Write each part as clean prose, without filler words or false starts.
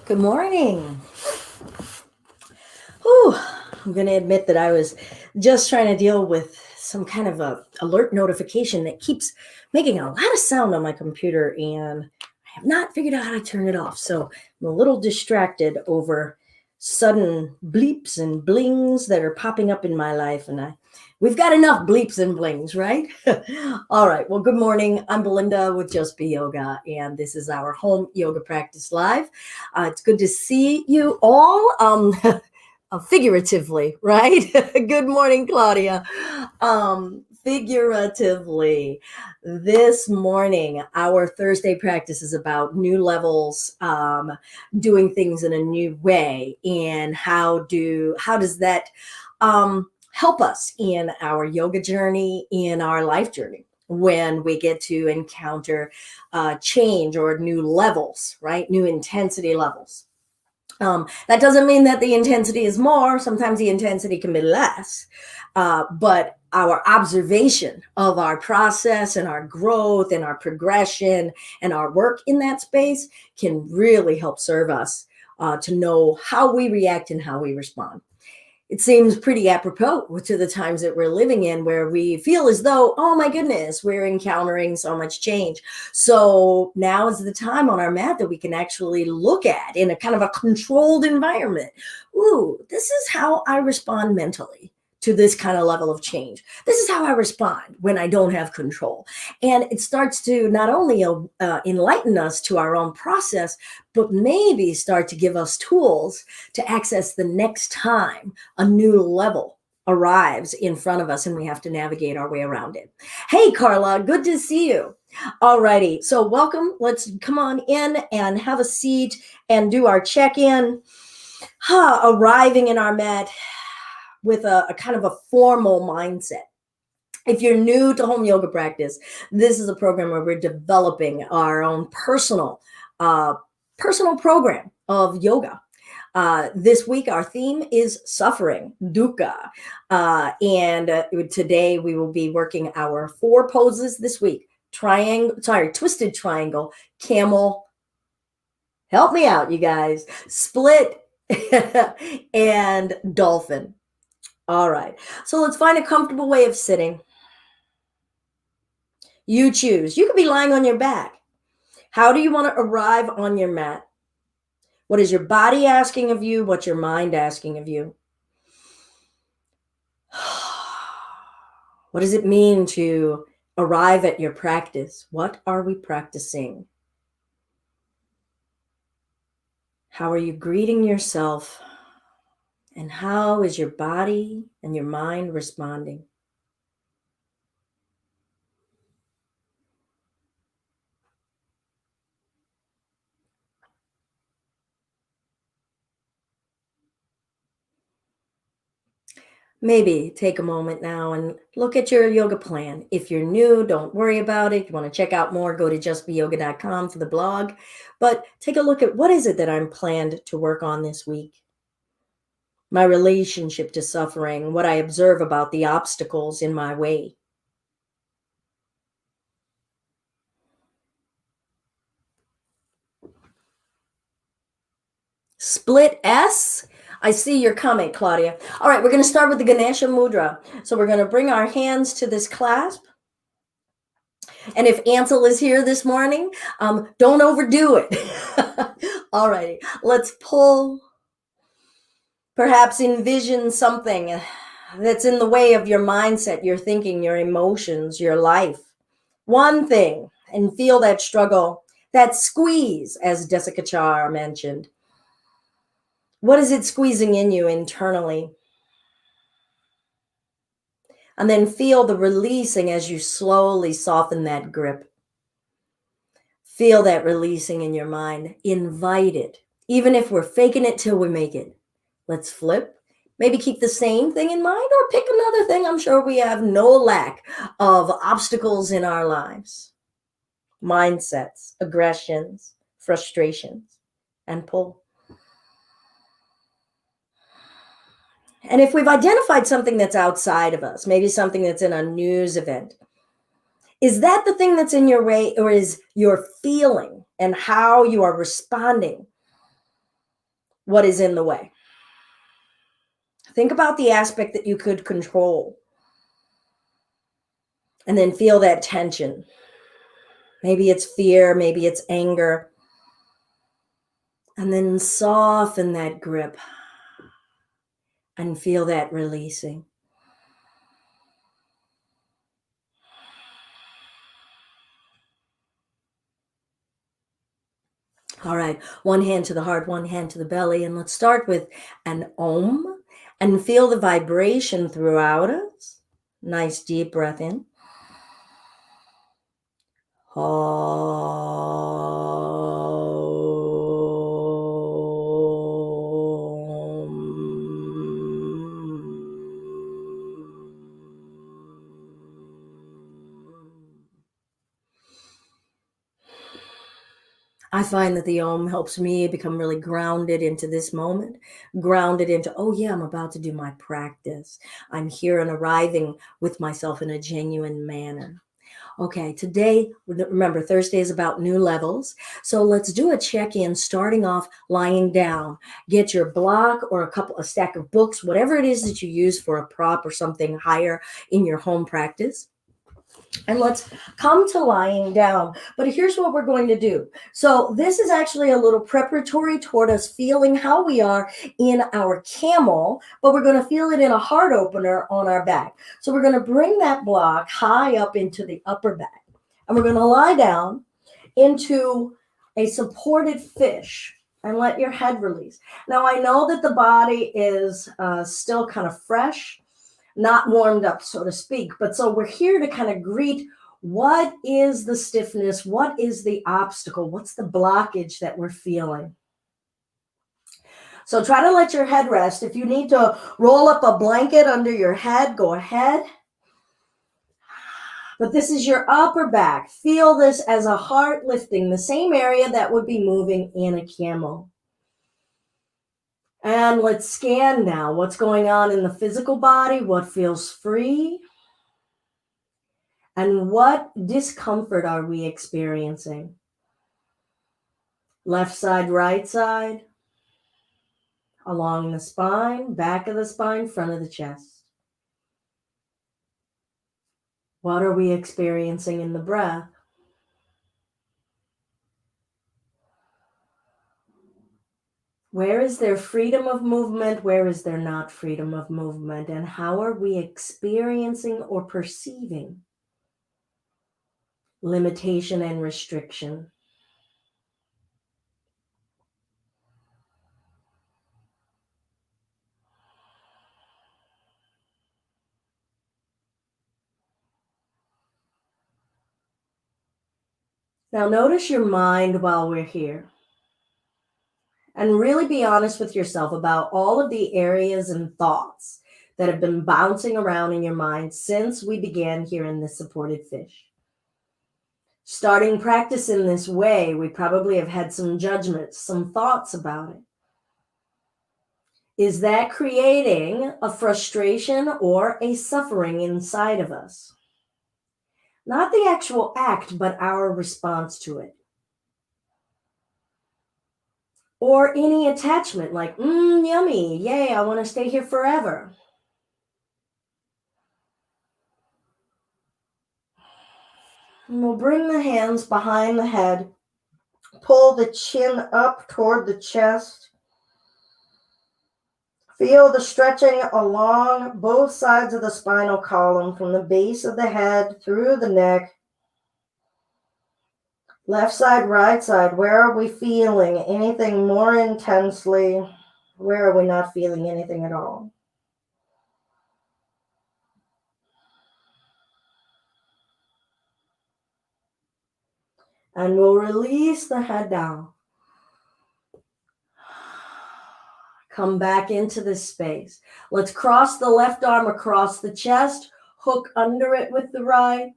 Good morning. Whew, I'm going to admit that I was just trying to deal with some kind of a alert notification that keeps making a lot of sound on my computer, and I have not figured out how to turn it off. So I'm a little distracted over sudden bleeps and blings that are popping up in my life, and we've got enough bleeps and blings, right? All right. Well, good morning. I'm Belinda with Just Be Yoga, and this is our home yoga practice live. It's good to see you all. Figuratively, right? Good morning, Claudia. Figuratively, this morning, our Thursday practice is about new levels, doing things in a new way, and how does that help us in our yoga journey, in our life journey, when we get to encounter change or new levels, right? New intensity levels. That doesn't mean that the intensity is more. Sometimes the intensity can be less. But our observation of our process and our growth and our progression and our work in that space can really help serve us to know how we react and how we respond. It seems pretty apropos to the times that we're living in, where we feel as though, oh my goodness, we're encountering so much change. So now is the time on our mat that we can actually look at in a kind of a controlled environment. Ooh, this is how I respond mentally to this kind of level of change. This is how I respond when I don't have control. And it starts to not only enlighten us to our own process, but maybe start to give us tools to access the next time a new level arrives in front of us and we have to navigate our way around it. Hey, Carla, good to see you. Alrighty, so welcome. Let's come on in and have a seat and do our check-in. Arriving in our mat with a kind of a formal mindset. If you're new to home yoga practice, this is a program where we're developing our own personal program of yoga. This week, our theme is suffering, duhkha. And today we will be working our 4 poses this week. Twisted triangle, camel, help me out, you guys, split, and dolphin. All right, so let's find a comfortable way of sitting. You choose. You could be lying on your back. How do you want to arrive on your mat? What is your body asking of you? What's your mind asking of you? What does it mean to arrive at your practice? What are we practicing? How are you greeting yourself? And how is your body and your mind responding? Maybe take a moment now and look at your yoga plan. If you're new, don't worry about it. If you want to check out more, go to justbeyoga.com for the blog. But take a look at, what is it that I'm planned to work on this week? My relationship to suffering, what I observe about the obstacles in my way. Split S. I see your comment, Claudia. All right, we're going to start with the Ganesha mudra. So we're going to bring our hands to this clasp. And if Ansel is here this morning, don't overdo it. All righty, let's pull. Perhaps envision something that's in the way of your mindset, your thinking, your emotions, your life. One thing, and feel that struggle, that squeeze, as Jessica Char mentioned. What is it squeezing in you internally? And then feel the releasing as you slowly soften that grip. Feel that releasing in your mind. Invite it. Even if we're faking it till we make it. Let's flip. Maybe keep the same thing in mind or pick another thing. I'm sure we have no lack of obstacles in our lives. Mindsets, aggressions, frustrations, and pull. And if we've identified something that's outside of us, maybe something that's in a news event, is that the thing that's in your way, or is your feeling and how you are responding what is in the way. Think about the aspect that you could control and then feel that tension. Maybe it's fear, maybe it's anger. And then soften that grip and feel that releasing. All right, one hand to the heart, one hand to the belly. And let's start with an om and feel the vibration throughout us. Nice deep breath in. I find that the Om helps me become really grounded into this moment, grounded into, oh, yeah, I'm about to do my practice. I'm here and arriving with myself in a genuine manner. Okay, today, remember, Thursday is about new levels. So let's do a check-in starting off lying down. Get your block or a stack of books, whatever it is that you use for a prop or something higher in your home practice. And let's come to lying down. But here's what we're going to do. So this is actually a little preparatory toward us feeling how we are in our camel, but we're going to feel it in a heart opener on our back. So we're going to bring that block high up into the upper back. And we're going to lie down into a supported fish and let your head release. Now, I know that the body is still kind of fresh, not warmed up, so to speak. But so we're here to kind of greet what is the stiffness, what is the obstacle, what's the blockage that we're feeling. So try to let your head rest. If you need to roll up a blanket under your head, go ahead. But this is your upper back. Feel this as a heart lifting, the same area that would be moving in a camel. And let's scan now what's going on in the physical body, what feels free, and what discomfort are we experiencing? Left side, right side, along the spine, back of the spine, front of the chest. What are we experiencing in the breath? Where is there freedom of movement? Where is there not freedom of movement? And how are we experiencing or perceiving limitation and restriction? Now notice your mind while we're here. And really be honest with yourself about all of the areas and thoughts that have been bouncing around in your mind since we began here in this supported fish. Starting practice in this way, we probably have had some judgments, some thoughts about it. Is that creating a frustration or a suffering inside of us? Not the actual act, but our response to it. Or any attachment like, yummy, yay, I want to stay here forever. And we'll bring the hands behind the head, pull the chin up toward the chest. Feel the stretching along both sides of the spinal column from the base of the head through the neck. Left side, right side, where are we feeling anything more intensely? Where are we not feeling anything at all? And we'll release the head down. Come back into this space. Let's cross the left arm across the chest, hook under it with the right.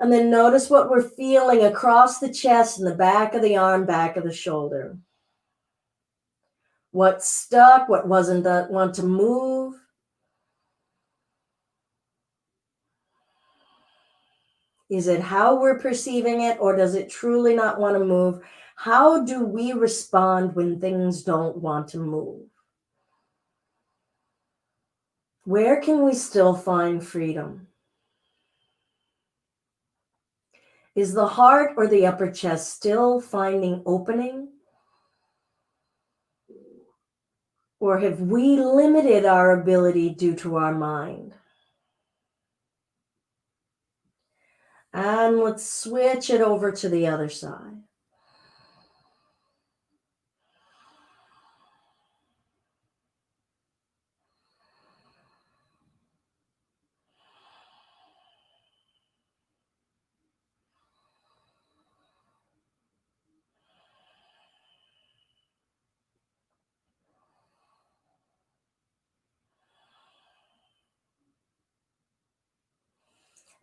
And then notice what we're feeling across the chest and the back of the arm, back of the shoulder. What's stuck, what wasn't want to move. Is it how we're perceiving it, or does it truly not want to move? How do we respond when things don't want to move? Where can we still find freedom? Is the heart or the upper chest still finding opening? Or have we limited our ability due to our mind? And let's switch it over to the other side.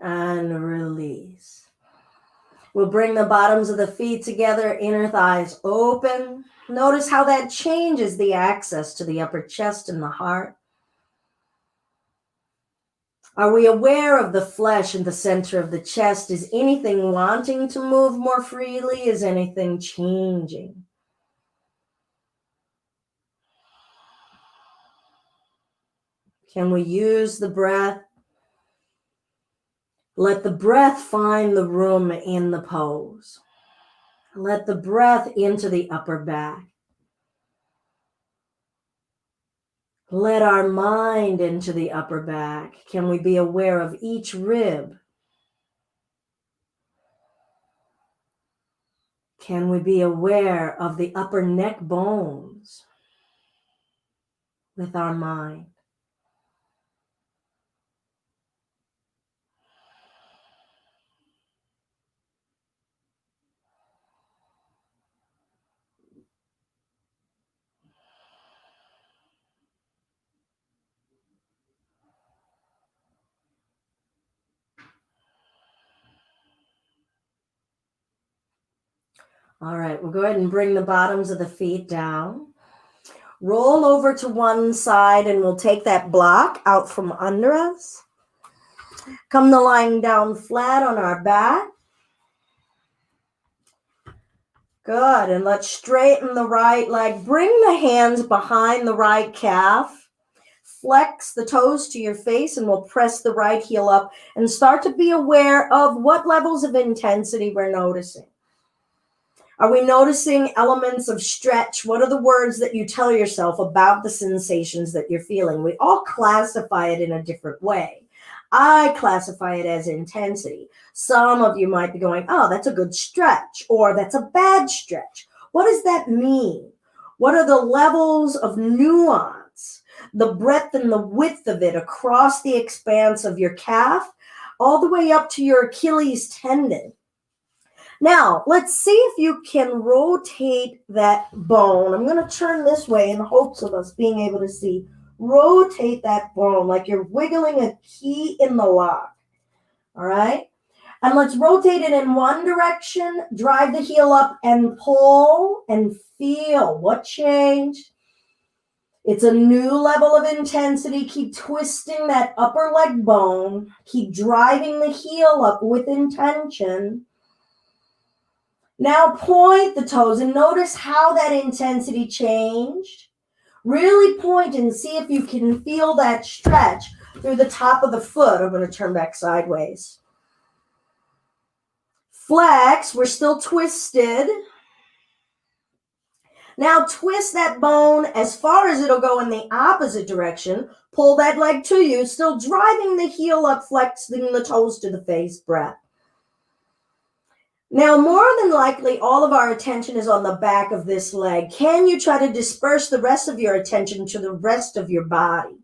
And release. We'll bring the bottoms of the feet together, inner thighs open. Notice how that changes the access to the upper chest and the heart. Are we aware of the flesh in the center of the chest? Is anything wanting to move more freely? Is anything changing? Can we use the breath? Let the breath find the room in the pose. Let the breath into the upper back. Let our mind into the upper back. Can we be aware of each rib? Can we be aware of the upper neck bones with our mind? All right, we'll go ahead and bring the bottoms of the feet down. Roll over to one side and we'll take that block out from under us. Come to lying down flat on our back. Good, and let's straighten the right leg. Bring the hands behind the right calf. Flex the toes to your face and we'll press the right heel up and start to be aware of what levels of intensity we're noticing. Are we noticing elements of stretch? What are the words that you tell yourself about the sensations that you're feeling? We all classify it in a different way. I classify it as intensity. Some of you might be going, oh, that's a good stretch, or that's a bad stretch. What does that mean? What are the levels of nuance, the breadth and the width of it across the expanse of your calf, all the way up to your Achilles tendon? Now, let's see if you can rotate that bone. I'm going to turn this way in the hopes of us being able to see. Rotate that bone like you're wiggling a key in the lock. All right? And let's rotate it in one direction. Drive the heel up and pull and feel what changed. It's a new level of intensity. Keep twisting that upper leg bone. Keep driving the heel up with intention. Now point the toes and notice how that intensity changed. Really point and see if you can feel that stretch through the top of the foot. I'm going to turn back sideways. Flex, we're still twisted. Now twist that bone as far as it'll go in the opposite direction. Pull that leg to you, still driving the heel up, flexing the toes to the face, breath. Now, more than likely, all of our attention is on the back of this leg. Can you try to disperse the rest of your attention to the rest of your body?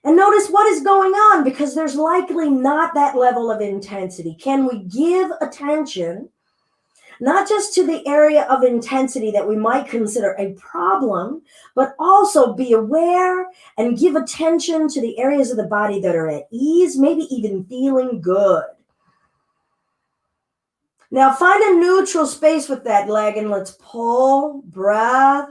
And notice what is going on, because there's likely not that level of intensity. Can we give attention, not just to the area of intensity that we might consider a problem, but also be aware and give attention to the areas of the body that are at ease, maybe even feeling good? Now find a neutral space with that leg and let's pull, breath.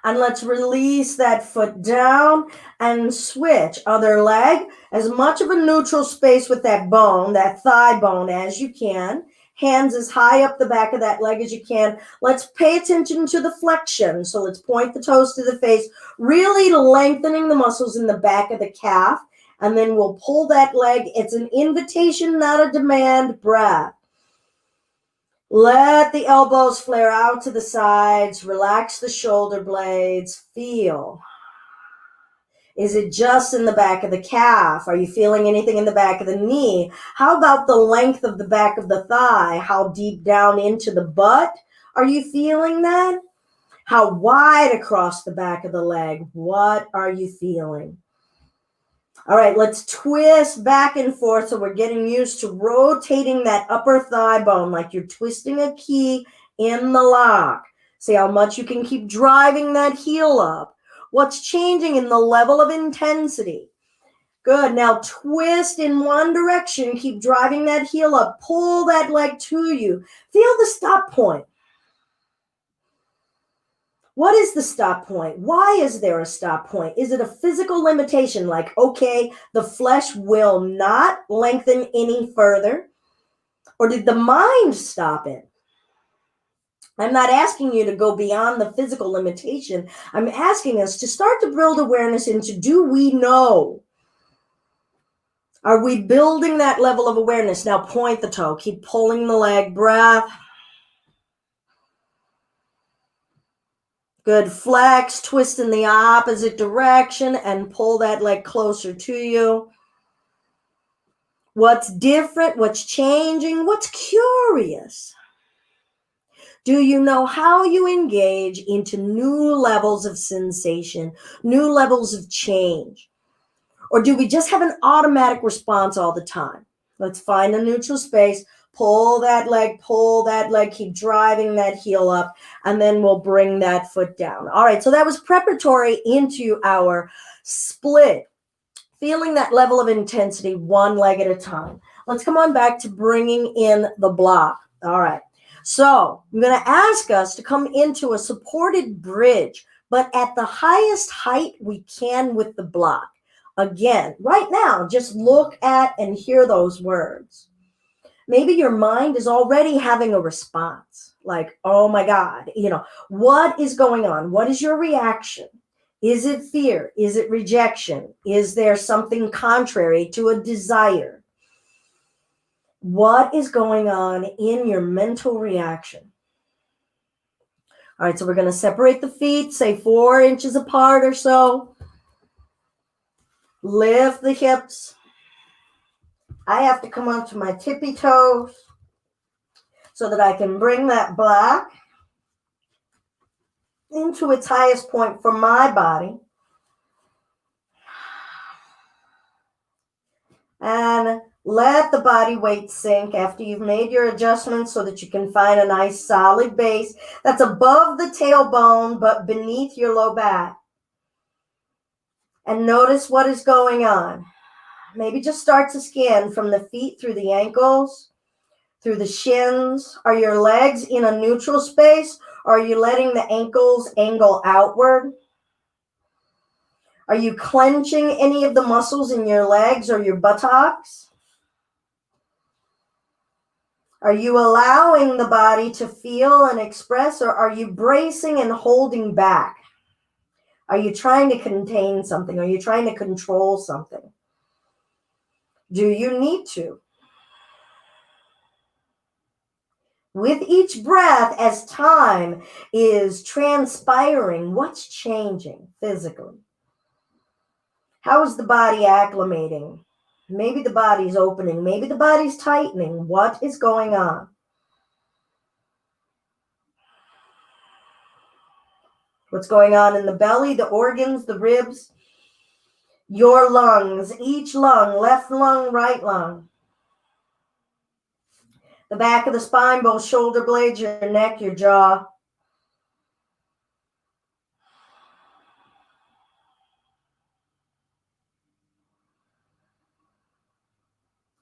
And let's release that foot down and switch. Other leg, as much of a neutral space with that bone, that thigh bone as you can. Hands as high up the back of that leg as you can. Let's pay attention to the flexion. So let's point the toes to the face, really lengthening the muscles in the back of the calf. And then we'll pull that leg. It's an invitation, not a demand. Breath. Let the elbows flare out to the sides. Relax the shoulder blades. Feel. Is it just in the back of the calf? Are you feeling anything in the back of the knee? How about the length of the back of the thigh? How deep down into the butt? Are you feeling that? How wide across the back of the leg? What are you feeling? All right, let's twist back and forth so we're getting used to rotating that upper thigh bone like you're twisting a key in the lock. See how much you can keep driving that heel up. What's changing in the level of intensity? Good. Now twist in one direction. Keep driving that heel up. Pull that leg to you. Feel the stop point. What is the stop point? Why is there a stop point? Is it a physical limitation like, okay, the flesh will not lengthen any further? Or did the mind stop it? I'm not asking you to go beyond the physical limitation. I'm asking us to start to build awareness into, do we know? Are we building that level of awareness? Now point the toe. Keep pulling the leg. Breath. Good. Flex. Twist in the opposite direction and pull that leg closer to you. What's different? What's changing? What's curious? Do you know how you engage into new levels of sensation, new levels of change? Or do we just have an automatic response all the time? Let's find a neutral space, pull that leg, keep driving that heel up, and then we'll bring that foot down. All right, so that was preparatory into our split, feeling that level of intensity one leg at a time. Let's come on back to bringing in the block. All right. So I'm going to ask us to come into a supported bridge, but at the highest height we can with the block. Again, right now, just look at and hear those words. Maybe your mind is already having a response like, oh my God, what is going on? What is your reaction? Is it fear? Is it rejection? Is there something contrary to a desire? What is going on in your mental reaction? All right, so we're going to separate the feet, say 4 inches apart or so. Lift the hips. I have to come onto my tippy toes so that I can bring that block into its highest point for my body. And let the body weight sink after you've made your adjustments so that you can find a nice solid base that's above the tailbone but beneath your low back. And notice what is going on. Maybe just start to scan from the feet through the ankles, through the shins. Are your legs in a neutral space? Or are you letting the ankles angle outward? Are you clenching any of the muscles in your legs or your buttocks? Are you allowing the body to feel and express, or are you bracing and holding back? Are you trying to contain something? Are you trying to control something? Do you need to? With each breath, as time is transpiring, what's changing physically? How is the body acclimating? Maybe the body's opening. Maybe the body's tightening. What is going on? What's going on in the belly, the organs, the ribs, your lungs, each lung, left lung, right lung, the back of the spine, both shoulder blades, your neck, your jaw.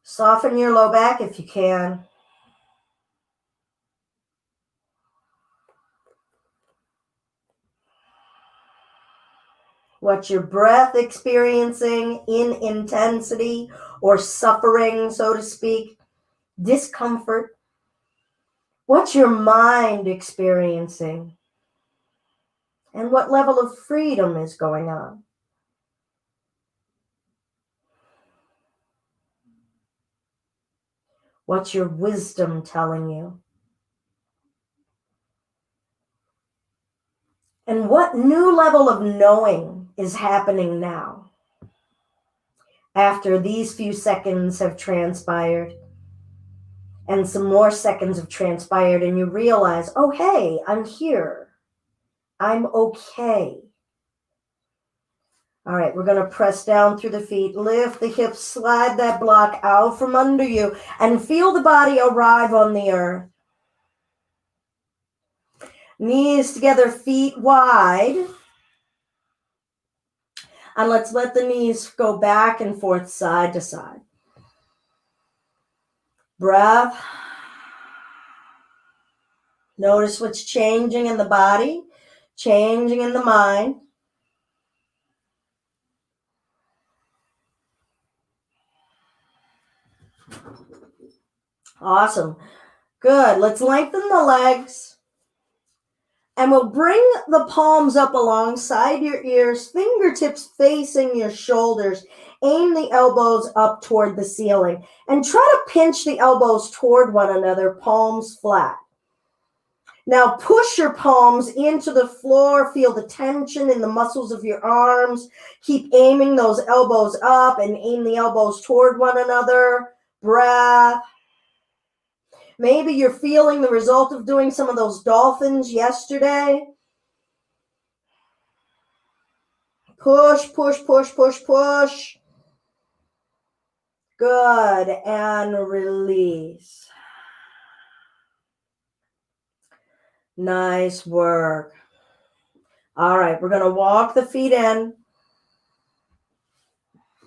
Soften your low back if you can. What's your breath experiencing in intensity or suffering, so to speak? Discomfort. What's your mind experiencing? And what level of freedom is going on? What's your wisdom telling you? And what new level of knowing is happening now after these few seconds have transpired and some more seconds have transpired and you realize, oh, hey, I'm here. I'm okay. All right, we're going to press down through the feet, lift the hips, slide that block out from under you, and feel the body arrive on the earth. Knees together, feet wide. And let's let the knees go back and forth, side to side. Breath. Notice what's changing in the body, changing in the mind. Awesome. Good. Let's lengthen the legs. And we'll bring the palms up alongside your ears, fingertips facing your shoulders. Aim the elbows up toward the ceiling. And try to pinch the elbows toward one another, palms flat. Now push your palms into the floor. Feel the tension in the muscles of your arms. Keep aiming those elbows up and aim the elbows toward one another. Breath. Maybe you're feeling the result of doing some of those dolphins yesterday. Push, push, push, push, push. Good. And release. Nice work. All right, we're going to walk the feet in.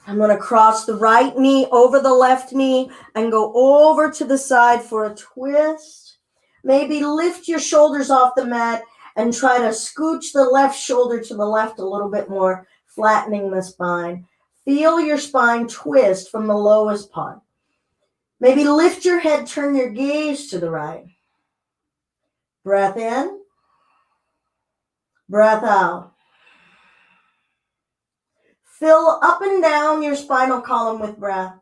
I'm going to cross the right knee over the left knee and go over to the side for a twist. Maybe lift your shoulders off the mat and try to scooch the left shoulder to the left a little bit more, flattening the spine. Feel your spine twist from the lowest part. Maybe lift your head, turn your gaze to the right. Breath in, breath out. Fill up and down your spinal column with breath.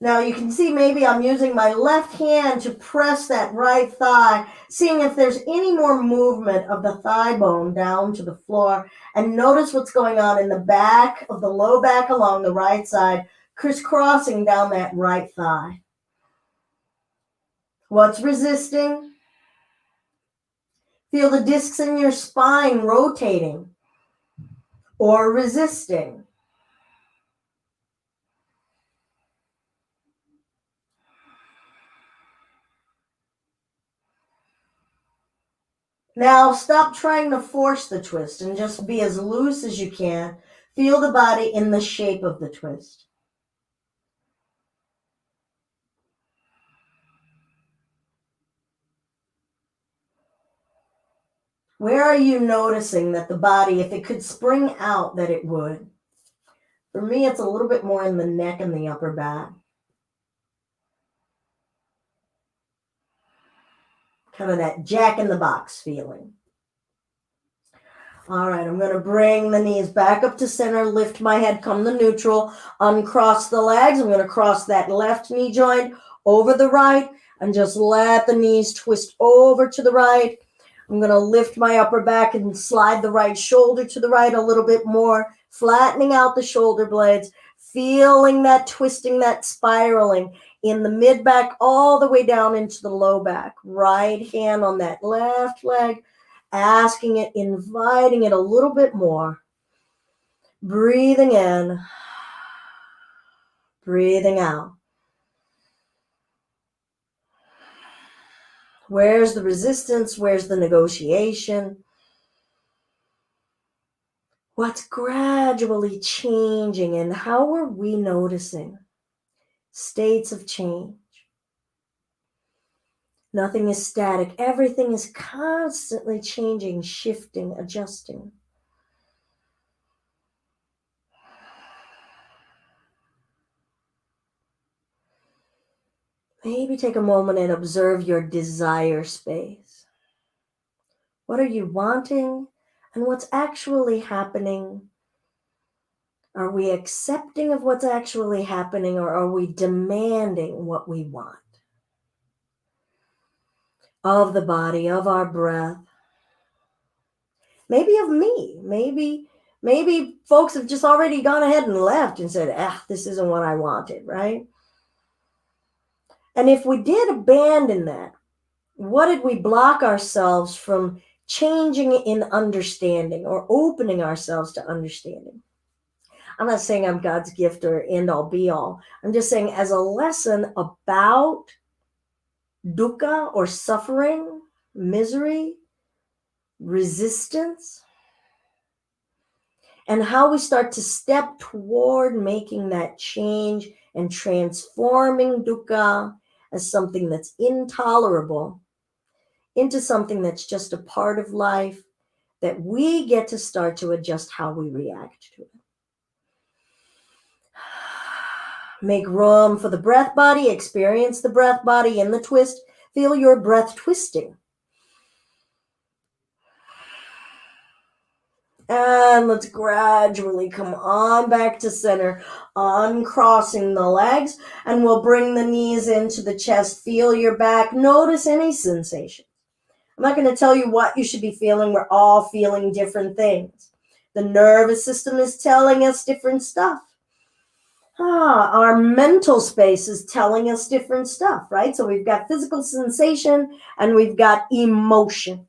Now you can see maybe I'm using my left hand to press that right thigh, seeing if there's any more movement of the thigh bone down to the floor. And notice what's going on in the back of the low back along the right side, crisscrossing down that right thigh. What's resisting? Feel the discs in your spine rotating or resisting. Now stop trying to force the twist and just be as loose as you can. Feel the body in the shape of the twist. Where are you noticing that the body, if it could spring out, that it would? For me, it's a little bit more in the neck and the upper back. Kind of that Jack in the Box feeling. All right, I'm going to bring the knees back up to center, lift my head, come to neutral, uncross the legs. I'm going to cross that left knee joint over the right and just let the knees twist over to the right. I'm going to lift my upper back and slide the right shoulder to the right a little bit more, flattening out the shoulder blades, feeling that twisting, that spiraling in the mid back all the way down into the low back. Right hand on that left leg. Asking it, inviting it a little bit more. Breathing in, breathing out. Where's the resistance? Where's the negotiation? What's gradually changing, and how are we noticing states of change? Nothing is static. Everything is constantly changing, shifting, adjusting. Maybe take a moment and observe your desire space. What are you wanting and what's actually happening? Are we accepting of what's actually happening, or are we demanding what we want? Of the body, of our breath, maybe of me. Maybe folks have just already gone ahead and left and said, this isn't what I wanted, right? And if we did abandon that, what did we block ourselves from changing in understanding or opening ourselves to understanding? I'm not saying I'm God's gift or end all be all. I'm just saying, as a lesson about duhkha or suffering, misery, resistance, and how we start to step toward making that change and transforming duhkha as something that's intolerable into something that's just a part of life, that we get to start to adjust how we react to it. Make room for the breath body, experience the breath body in the twist, feel your breath twisting. And let's gradually come on back to center, uncrossing the legs, and we'll bring the knees into the chest. Feel your back. Notice any sensation. I'm not going to tell you what you should be feeling. We're all feeling different things. The nervous system is telling us different stuff. Our mental space is telling us different stuff, right? So we've got physical sensation and we've got emotion.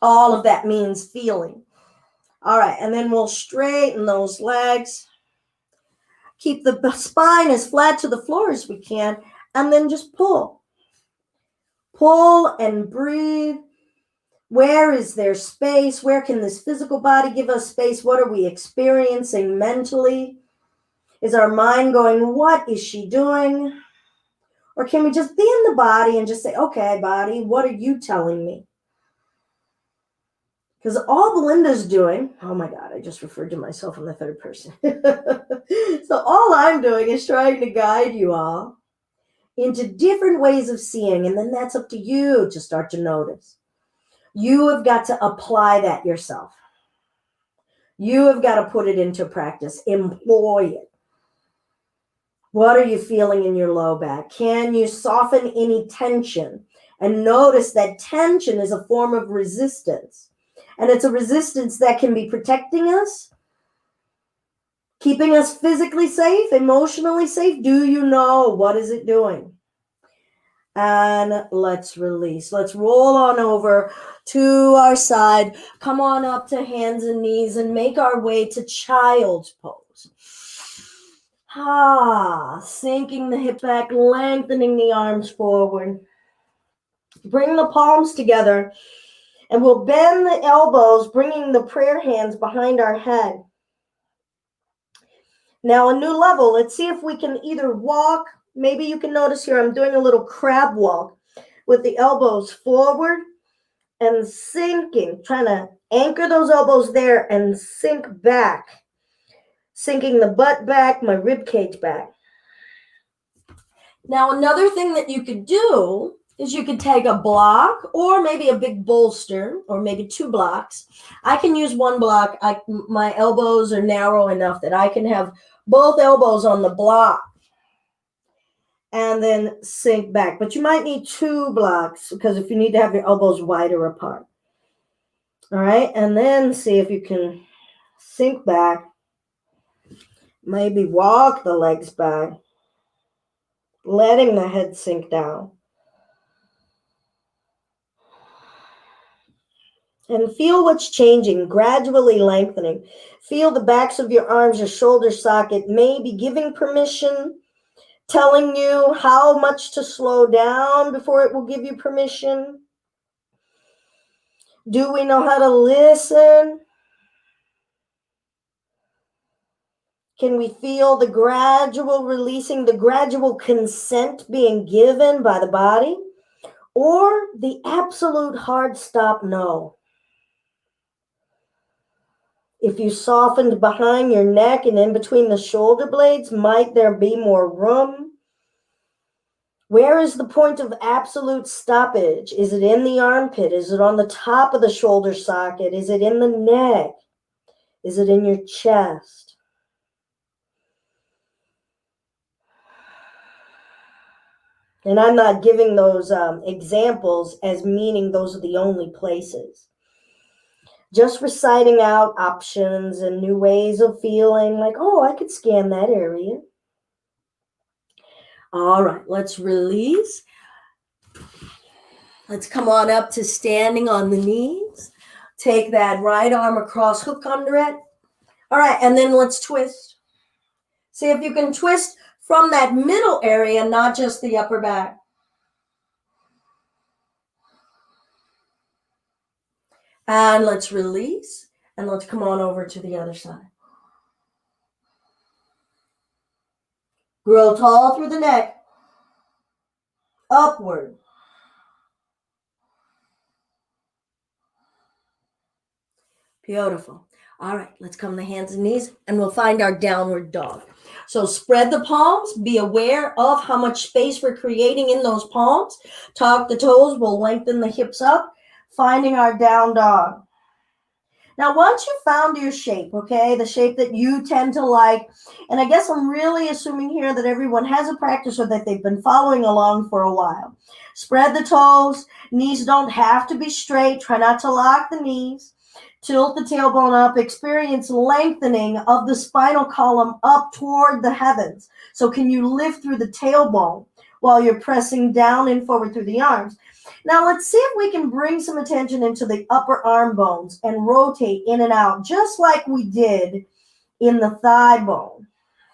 All of that means feeling. All right, and then we'll straighten those legs. Keep the spine as flat to the floor as we can, and then just pull. Pull and breathe. Where is there space? Where can this physical body give us space? What are we experiencing mentally? Is our mind going, what is she doing? Or can we just be in the body and just say, okay, body, what are you telling me? Because all Belinda's doing, oh my God, I just referred to myself in the third person. So all I'm doing is trying to guide you all into different ways of seeing. And then that's up to you to start to notice. You have got to apply that yourself. You have got to put it into practice, employ it. What are you feeling in your low back? Can you soften any tension? And notice that tension is a form of resistance. And it's a resistance that can be protecting us, keeping us physically safe, emotionally safe. Do you know what is it doing? And let's release. Let's roll on over to our side. Come on up to hands and knees and make our way to child's pose. Sinking the hip back, lengthening the arms forward. Bring the palms together, and we'll bend the elbows, bringing the prayer hands behind our head. Now a new level. Let's see if we can either walk. Maybe you can notice here I'm doing a little crab walk with the elbows forward and sinking, trying to anchor those elbows there and sink back, sinking the butt back, my rib cage back. Now, another thing that you could do is you could take a block or maybe a big bolster or maybe 2 blocks. I can use 1 block. My elbows are narrow enough that I can have both elbows on the block and then sink back. But you might need 2 blocks because if you need to have your elbows wider apart. All right, and then see if you can sink back. Maybe walk the legs back, letting the head sink down. And feel what's changing, gradually lengthening. Feel the backs of your arms, your shoulder socket, maybe giving permission, telling you how much to slow down before it will give you permission. Do we know how to listen? Can we feel the gradual releasing, the gradual consent being given by the body? Or the absolute hard stop no? If you softened behind your neck and in between the shoulder blades, might there be more room? Where is the point of absolute stoppage? Is it in the armpit? Is it on the top of the shoulder socket? Is it in the neck? Is it in your chest? And I'm not giving those examples as meaning those are the only places. Just reciting out options and new ways of feeling like, oh, I could scan that area. All right, let's release. Let's come on up to standing on the knees. Take that right arm across, hook under it. All right, and then let's twist. See if you can twist from that middle area, not just the upper back. And let's release, and let's come on over to the other side. Grow tall through the neck. Upward. Beautiful. All right, let's come to hands and knees, and we'll find our downward dog. So spread the palms. Be aware of how much space we're creating in those palms. Tuck the toes. We'll lengthen the hips up, finding our down dog. Now, once you found your shape, okay, the shape that you tend to like, and I guess I'm really assuming here that everyone has a practice or that they've been following along for a while. Spread the toes. Knees don't have to be straight. Try not to lock the knees. Tilt the tailbone up. Experience lengthening of the spinal column up toward the heavens. So can you lift through the tailbone while you're pressing down and forward through the arms? Now let's see if we can bring some attention into the upper arm bones and rotate in and out, just like we did in the thigh bone.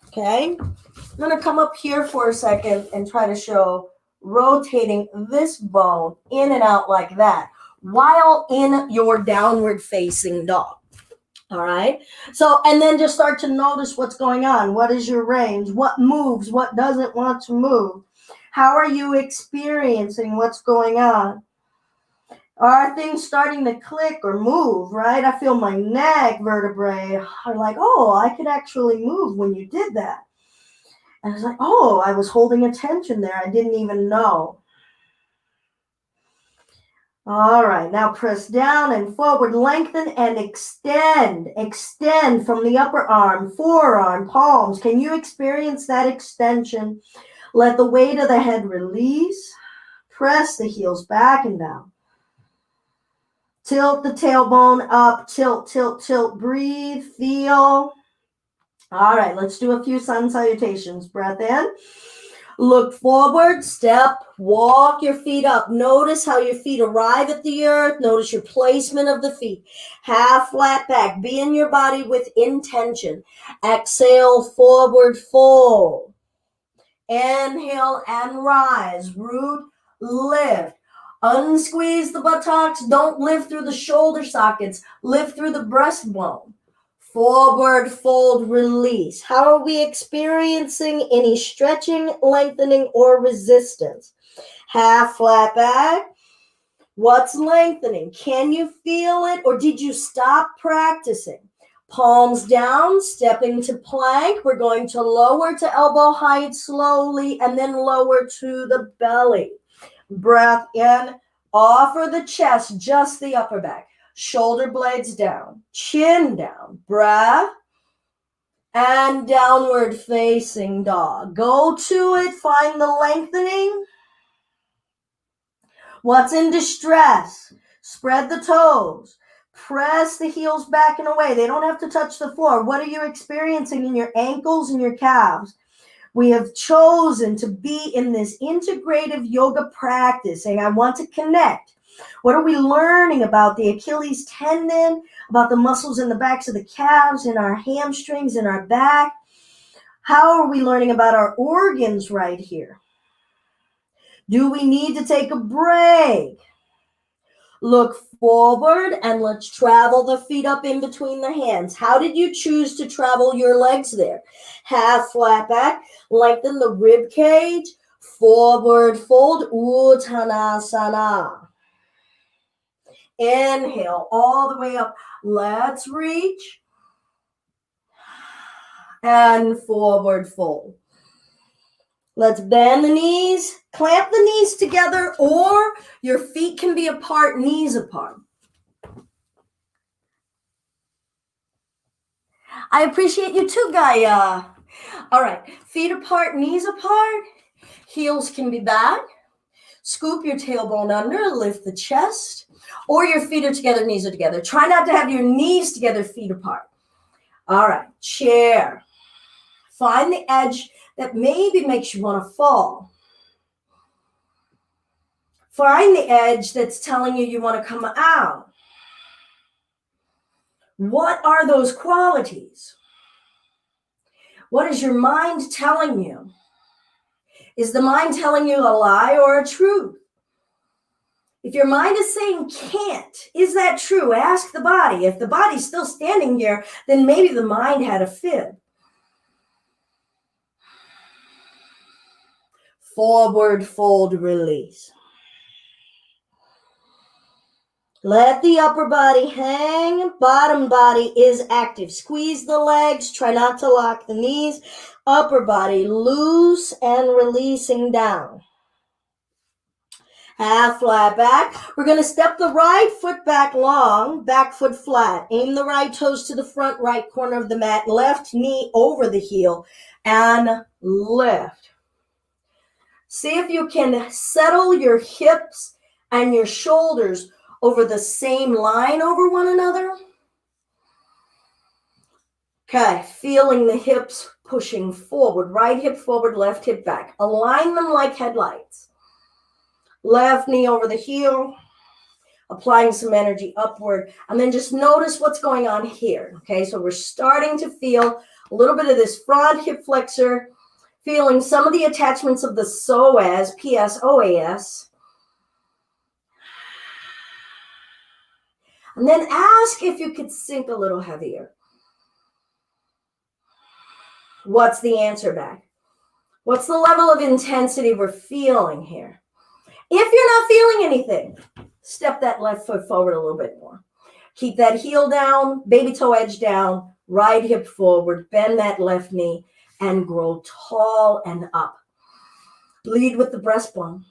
Okay? I'm going to come up here for a second and try to show rotating this bone in and out like that, while in your downward facing dog. All right. So, and then just start to notice what's going on. What is your range? What moves? What doesn't want to move? How are you experiencing what's going on? Are things starting to click or move, right? I feel my neck vertebrae are like, oh, I could actually move when you did that. And it's like, oh, I was holding attention there. I didn't even know. All right, now press down and forward, lengthen and extend. Extend from the upper arm, forearm, palms. Can you experience that extension? Let the weight of the head release. Press the heels back and down. Tilt the tailbone up, tilt, tilt, tilt. Breathe, feel. All right, let's do a few sun salutations. Breath in. Look forward, step, walk your feet up. Notice how your feet arrive at the earth. Notice your placement of the feet. Half flat back. Be in your body with intention. Exhale, forward fold. Inhale and rise. Root, lift. Unsqueeze the buttocks. Don't lift through the shoulder sockets. Lift through the breastbone. Forward fold, release. How are we experiencing any stretching, lengthening, or resistance? Half flat back. What's lengthening? Can you feel it, or did you stop practicing? Palms down, stepping to plank. We're going to lower to elbow height slowly and then lower to the belly. Breath in. Offer the chest, just the upper back. Shoulder blades down, chin down, breath, and downward facing dog. Go to it, find the lengthening. What's in distress? Spread the toes. Press the heels back and away. They don't have to touch the floor. What are you experiencing in your ankles and your calves? We have chosen to be in this integrative yoga practice, and I want to connect. What are we learning about the Achilles tendon, about the muscles in the backs of the calves, in our hamstrings, in our back? How are we learning about our organs right here? Do we need to take a break? Look forward and let's travel the feet up in between the hands. How did you choose to travel your legs there? Half flat back, lengthen the rib cage, forward fold, Uttanasana. Inhale all the way up. Let's reach and forward fold. Let's bend the knees, clamp the knees together, or your feet can be apart, knees apart. I appreciate you too, Gaia. All right, feet apart, knees apart, heels can be back. Scoop your tailbone under, lift the chest, or your feet are together, knees are together. Try not to have your knees together, feet apart. All right, chair. Find the edge that maybe makes you want to fall. Find the edge that's telling you want to come out. What are those qualities? What is your mind telling you? Is the mind telling you a lie or a truth? If your mind is saying can't, is that true? Ask the body. If the body's still standing here, then maybe the mind had a fib. Forward fold, release. Let the upper body hang, bottom body is active. Squeeze the legs, try not to lock the knees. Upper body loose and releasing down. Half flat back. We're going to step the right foot back long, back foot flat. Aim the right toes to the front right corner of the mat. Left knee over the heel and lift. See if you can settle your hips and your shoulders over the same line over one another. Okay, feeling the hips pushing forward. Right hip forward, left hip back. Align them like headlights. Left knee over the heel, applying some energy upward. And then just notice what's going on here. Okay, so we're starting to feel a little bit of this front hip flexor, feeling some of the attachments of the psoas, PSOAS. And then ask if you could sink a little heavier. What's the answer back? What's the level of intensity we're feeling here? If you're not feeling anything, step that left foot forward a little bit more. Keep that heel down, baby toe edge down, right hip forward, bend that left knee, and grow tall and up. Lead with the breastbone.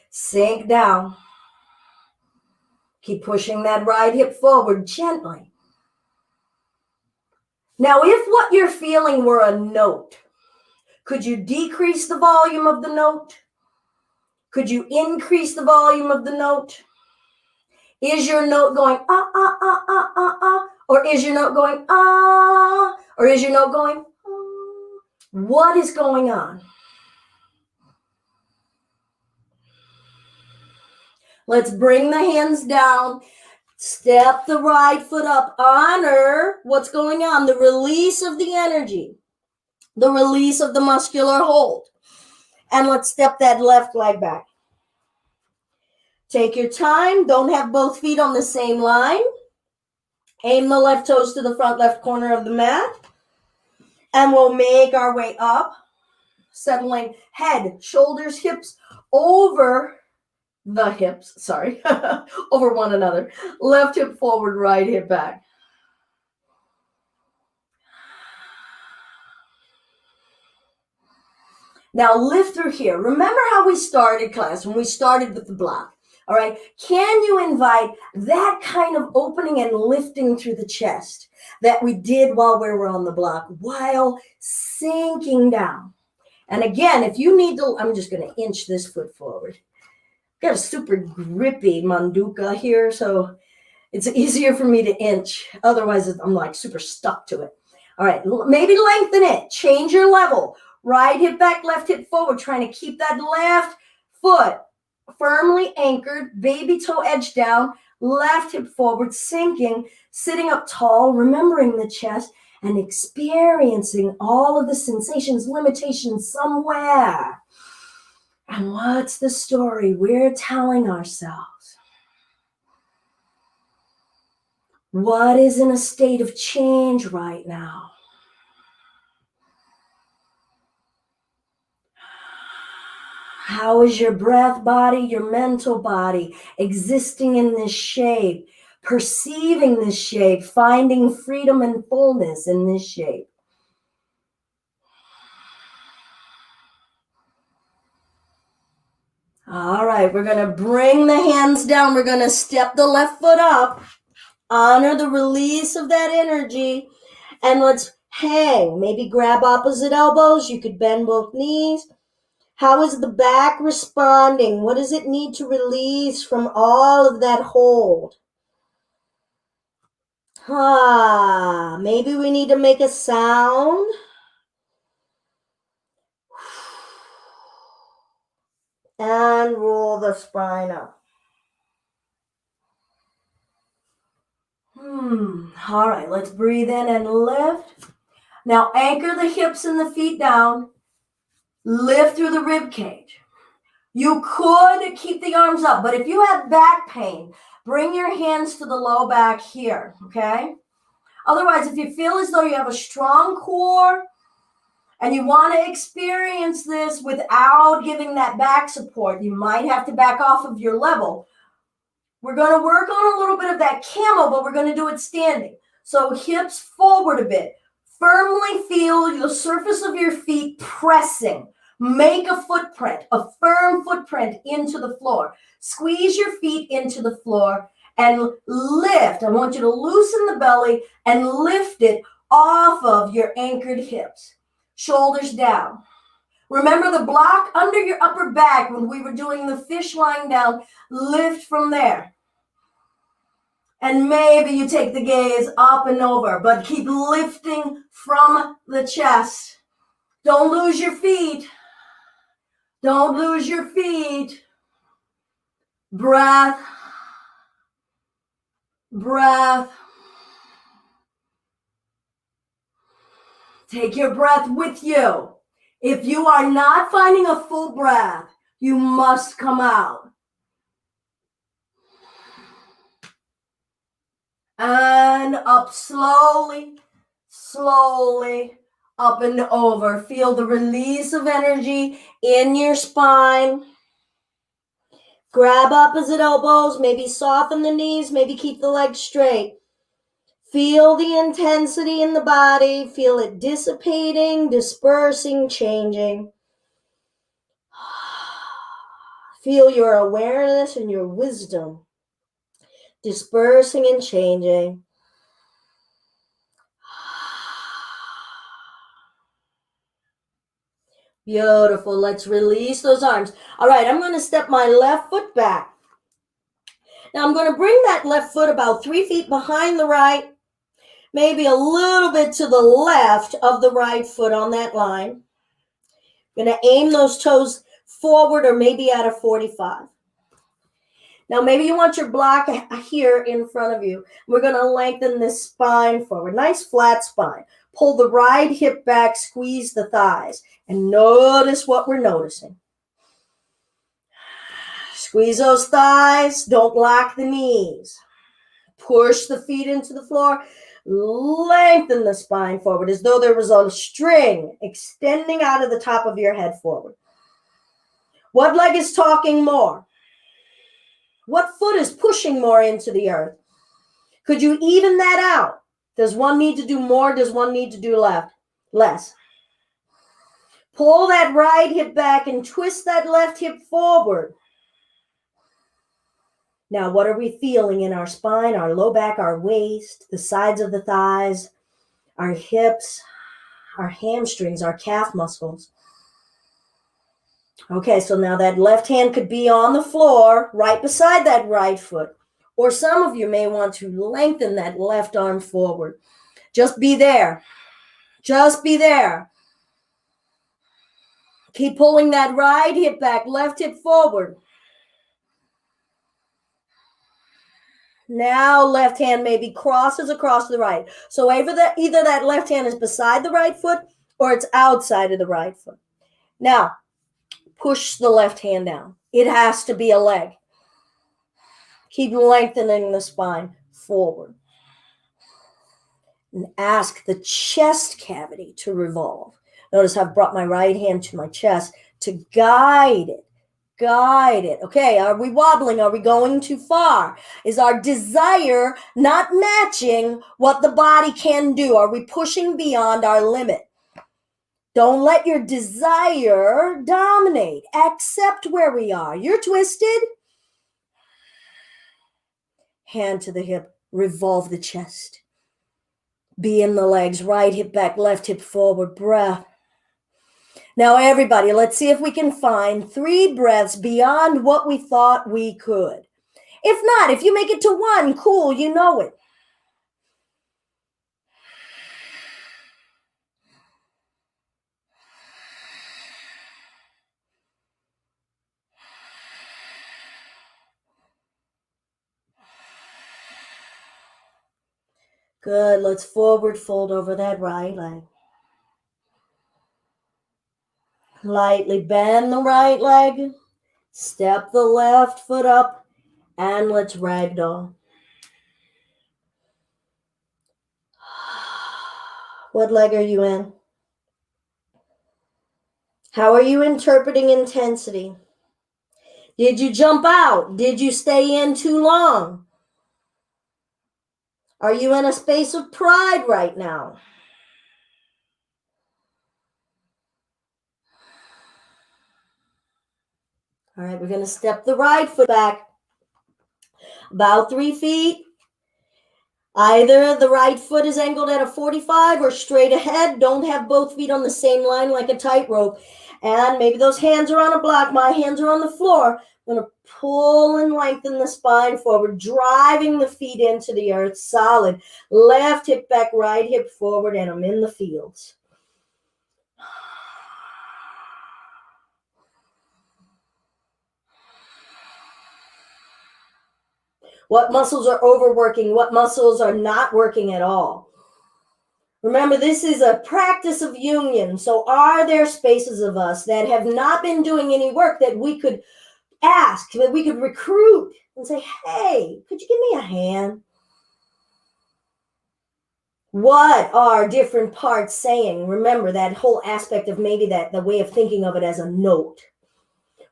Sink down. Keep pushing that right hip forward gently. Now, if what you're feeling were a note, could you decrease the volume of the note? Could you increase the volume of the note? Is your note going ah, ah, ah, ah, ah, ah? Or is your note going ah? Or is your note going ah? What is going on? Let's bring the hands down. Step the right foot up. Honor what's going on. The release of the energy. The release of the muscular hold. And let's step that left leg back. Take your time. Don't have both feet on the same line. Aim the left toes to the front left corner of the mat. And we'll make our way up. Settling head, shoulders, hips over the hips, sorry, over one another. Left hip forward, right hip back. Now lift through here. Remember how we started class, when we started with the block, all right? Can you invite that kind of opening and lifting through the chest that we did while we were on the block, while sinking down? And again, if you need to, I'm just going to inch this foot forward. Got a super grippy duhkha here, so it's easier for me to inch. Otherwise, I'm like super stuck to it. All right, maybe lengthen it. Change your level. Right hip back, left hip forward. Trying to keep that left foot firmly anchored. Baby toe edge down. Left hip forward, sinking. Sitting up tall, remembering the chest, and experiencing all of the sensations, limitations somewhere. And what's the story we're telling ourselves? What is in a state of change right now? How is your breath body, your mental body existing in this shape, perceiving this shape, finding freedom and fullness in this shape. All right, we're going to bring the hands down. We're going to step the left foot up, honor the release of that energy, and let's hang. Maybe grab opposite elbows. You could bend both knees. How is the back responding? What does it need to release from all of that hold? Maybe we need to make a sound. And roll the spine up. All right, let's breathe in and lift. Now anchor the hips and the feet down. Lift through the rib cage. You could keep the arms up, but if you have back pain, bring your hands to the low back here, okay? Otherwise, if you feel as though you have a strong core and you want to experience this without giving that back support, you might have to back off of your level. We're going to work on a little bit of that camel, but we're going to do it standing. So hips forward a bit. Firmly feel the surface of your feet pressing. Make a footprint, a firm footprint into the floor. Squeeze your feet into the floor and lift. I want you to loosen the belly and lift it off of your anchored hips. Shoulders down. Remember the block under your upper back when we were doing the fish lying down. Lift from there. And maybe you take the gaze up and over, but keep lifting from the chest. Don't lose your feet. Don't lose your feet. Breath. Breath. Take your breath with you. If you are not finding a full breath, you must come out. And up slowly, slowly, up and over. Feel the release of energy in your spine. Grab opposite elbows, maybe soften the knees, maybe keep the legs straight. Feel the intensity in the body. Feel it dissipating, dispersing, changing. Feel your awareness and your wisdom dispersing and changing. Beautiful. Let's release those arms. All right, I'm going to step my left foot back. Now I'm going to bring that left foot about 3 feet behind the right, maybe a little bit to the left of the right foot on that line. I'm going to aim those toes forward or maybe at a 45. Now, maybe you want your block here in front of you. We're going to lengthen this spine forward. Nice flat spine. Pull the right hip back, squeeze the thighs, and notice what we're noticing. Squeeze those thighs. Don't lock the knees. Push the feet into the floor. Lengthen the spine forward as though there was a string extending out of the top of your head forward. What leg is talking more? What foot is pushing more into the earth? Could you even that out? Does one need to do more? Does one need to do less? Pull that right hip back and twist that left hip forward. Now, what are we feeling in our spine, our low back, our waist, the sides of the thighs, our hips, our hamstrings, our calf muscles? Okay, so now that left hand could be on the floor right beside that right foot. Or some of you may want to lengthen that left arm forward. Just be there. Just be there. Keep pulling that right hip back, left hip forward. Now left hand maybe crosses across the right. So either that left hand is beside the right foot or it's outside of the right foot. Now, push the left hand down. It has to be a leg. Keep lengthening the spine forward. And ask the chest cavity to revolve. Notice I've brought my right hand to my chest to guide it. Guide it. Okay, are we wobbling? Are we going too far? Is our desire not matching what the body can do? Are we pushing beyond our limit? Don't let your desire dominate. Accept where we are. You're twisted. Hand to the hip. Revolve the chest. Be in the legs. Right hip back, left hip forward. Breath. Now, everybody, let's see if we can find 3 breaths beyond what we thought we could. If not, if you make it to 1, cool, you know it. Good. Let's forward fold over that right leg. Lightly bend the right leg. Step the left foot up. And let's ragdoll. What leg are you in? How are you interpreting intensity? Did you jump out? Did you stay in too long? Are you in a space of pride right now? All right, we're going to step the right foot back about 3 feet. Either the right foot is angled at a 45 or straight ahead. Don't have both feet on the same line like a tightrope. And maybe those hands are on a block. My hands are on the floor. I'm going to pull and lengthen the spine forward, driving the feet into the earth. Solid. Left hip back, right hip forward, and I'm in the fields. What muscles are overworking? What muscles are not working at all? Remember, this is a practice of union. So are there spaces of us that have not been doing any work that we could ask, that we could recruit and say, hey, could you give me a hand? What are different parts saying? Remember that whole aspect of maybe that the way of thinking of it as a note.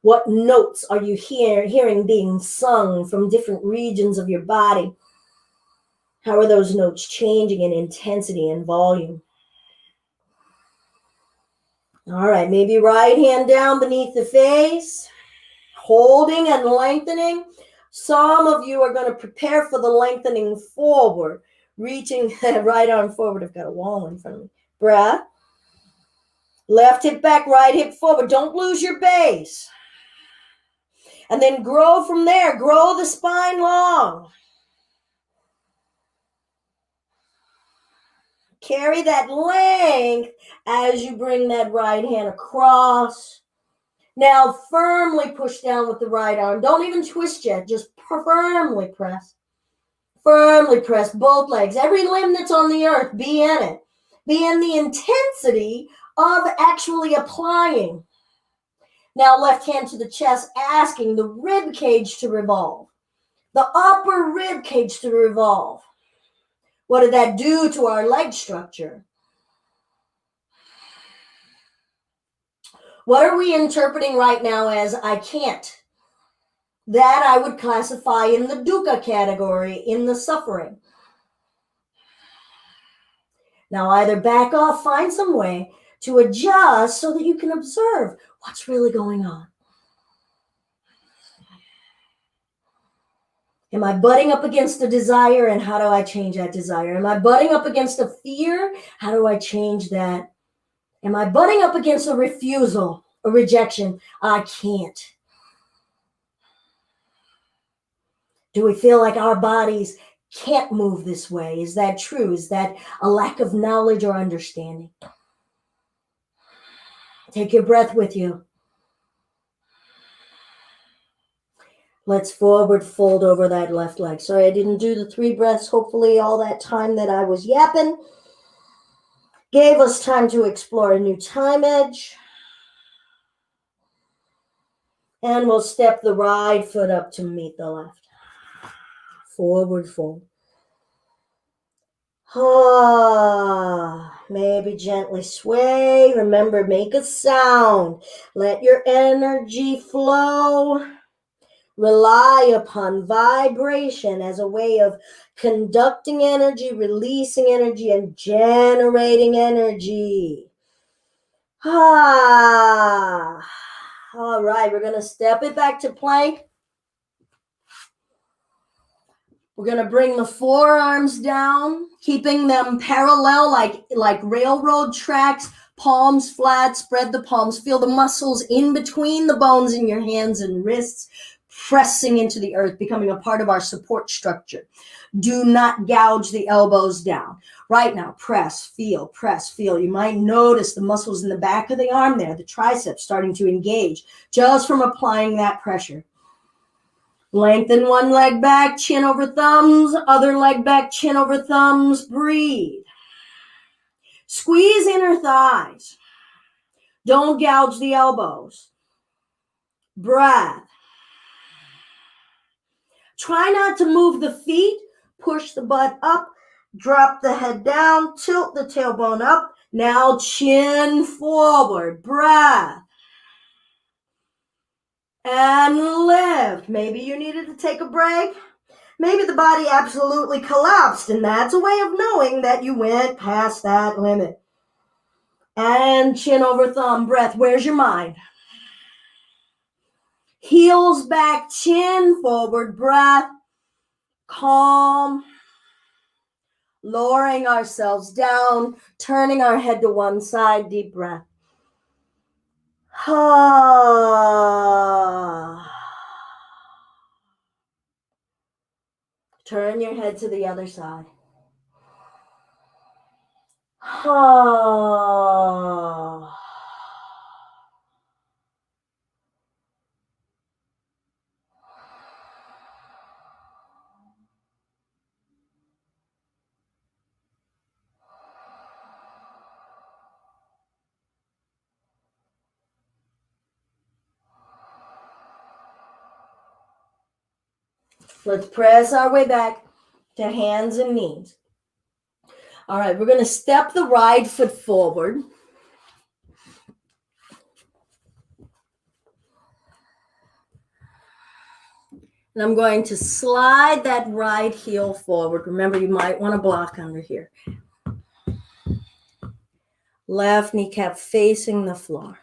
What notes are you hearing being sung from different regions of your body? How are those notes changing in intensity and volume? All right, maybe right hand down beneath the face, holding and lengthening. Some of you are going to prepare for the lengthening forward, reaching that right arm forward. I've got a wall in front of me. Breath. Left hip back, right hip forward. Don't lose your base. And then grow from there. Grow the spine long. Carry that length as you bring that right hand across. Now firmly push down with the right arm. Don't even twist yet. Just firmly press. Firmly press both legs. Every limb that's on the earth, be in it. Be in the intensity of actually applying. Now left hand to the chest, asking the rib cage to revolve. The upper rib cage to revolve. What did that do to our leg structure? What are we interpreting right now as I can't? That I would classify in the duhkha category, in the suffering. Now either back off, find some way to adjust so that you can observe what's really going on. Am I butting up against a desire, and how do I change that desire? Am I butting up against a fear? How do I change that? Am I butting up against a refusal, a rejection? I can't. Do we feel like our bodies can't move this way? Is that true? Is that a lack of knowledge or understanding? Take your breath with you. Let's forward fold over that left leg. Sorry, I didn't do the 3 breaths. Hopefully all that time that I was yapping gave us time to explore a new time edge. And we'll step the right foot up to meet the left. Forward fold. Maybe gently sway. Remember, make a sound. Let your energy flow. Rely upon vibration as a way of conducting energy, releasing energy, and generating energy. All right, we're going to step it back to plank. We're going to bring the forearms down, keeping them parallel like railroad tracks, palms flat, spread the palms, feel the muscles in between the bones in your hands and wrists, pressing into the earth, becoming a part of our support structure. Do not gouge the elbows down. Right now, press, feel. You might notice the muscles in the back of the arm there, the triceps starting to engage just from applying that pressure. Lengthen one leg back, chin over thumbs, other leg back, chin over thumbs. Breathe. Squeeze inner thighs. Don't gouge the elbows. Breath. Try not to move the feet. Push the butt up. Drop the head down. Tilt the tailbone up. Now chin forward. Breath. And lift. Maybe you needed to take a break. Maybe the body absolutely collapsed, and that's a way of knowing that you went past that limit. And chin over thumb, breath. Where's your mind? Heels back, chin forward, breath. Calm. Lowering ourselves down, turning our head to one side, deep breath. Turn your head to the other side. Let's press our way back to hands and knees. All right, we're going to step the right foot forward. And I'm going to slide that right heel forward. Remember, you might want to block under here. Left kneecap facing the floor.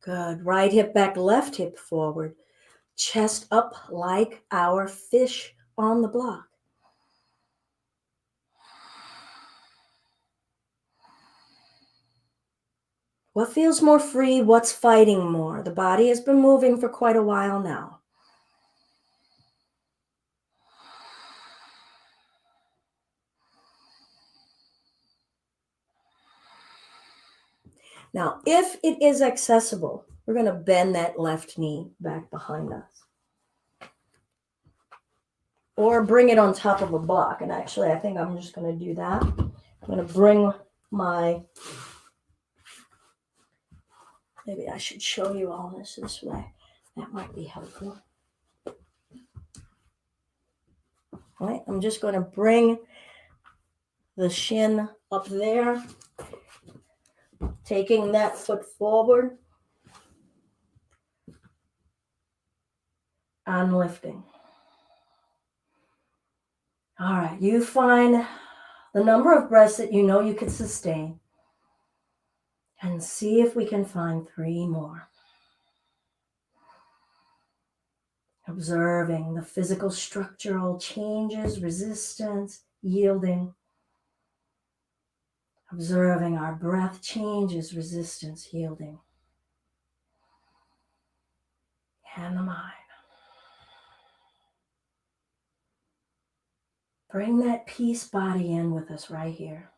Good. Right hip back, left hip forward. Chest up like our fish on the block. What feels more free? What's fighting more? The body has been moving for quite a while now. Now, if it is accessible, we're going to bend that left knee back behind us. Or bring it on top of a block. And actually, I think I'm just going to do that. I'm going to bring maybe I should show you all this way. That might be helpful. All right, I'm just going to bring the shin up there, taking that foot forward and lifting. All right, you find the number of breaths that you know you can sustain and see if we can find 3 more. Observing the physical structural changes, resistance, yielding. Observing our breath changes, resistance, yielding. And the mind. Bring that peace body in with us right here.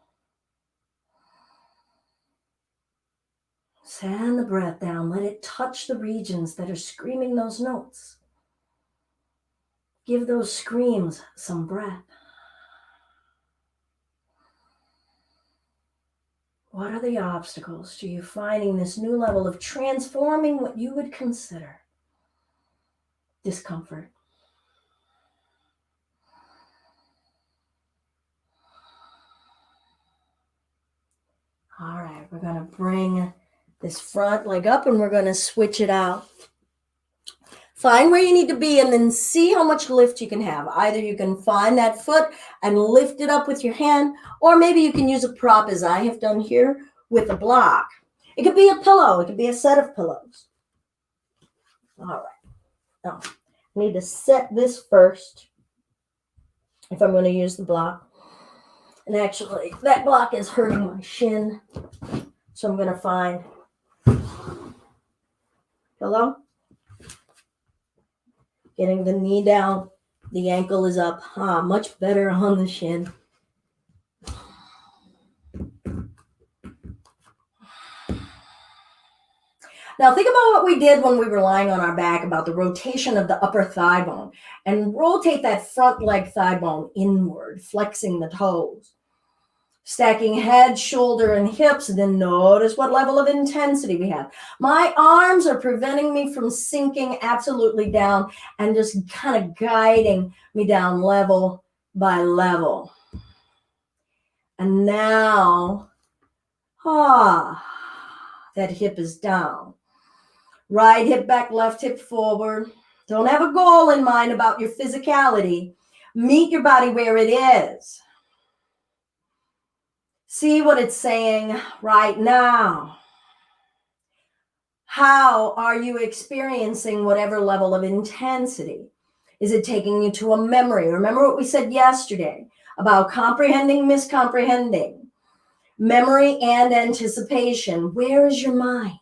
Send the breath down. Let it touch the regions that are screaming those notes. Give those screams some breath. What are the obstacles to you finding this new level of transforming what you would consider discomfort? All right, we're going to bring this front leg up and we're going to switch it out. Find where you need to be and then see how much lift you can have. Either you can find that foot and lift it up with your hand, or maybe you can use a prop as I have done here with a block. It could be a pillow. It could be a set of pillows. All right. Now, I need to set this first if I'm going to use the block. And actually, that block is hurting my shin. So I'm going to find pillow. Getting the knee down. The ankle is up. Much better on the shin. Now think about what we did when we were lying on our back about the rotation of the upper thigh bone, and rotate that front leg thigh bone inward, flexing the toes. Stacking head, shoulder, and hips, and then notice what level of intensity we have. My arms are preventing me from sinking absolutely down and just kind of guiding me down level by level. And now, that hip is down. Right hip back, left hip forward. Don't have a goal in mind about your physicality. Meet your body where it is. See what it's saying right now. How are you experiencing whatever level of intensity? Is it taking you to a memory? Remember what we said yesterday about comprehending, miscomprehending, memory and anticipation. Where is your mind?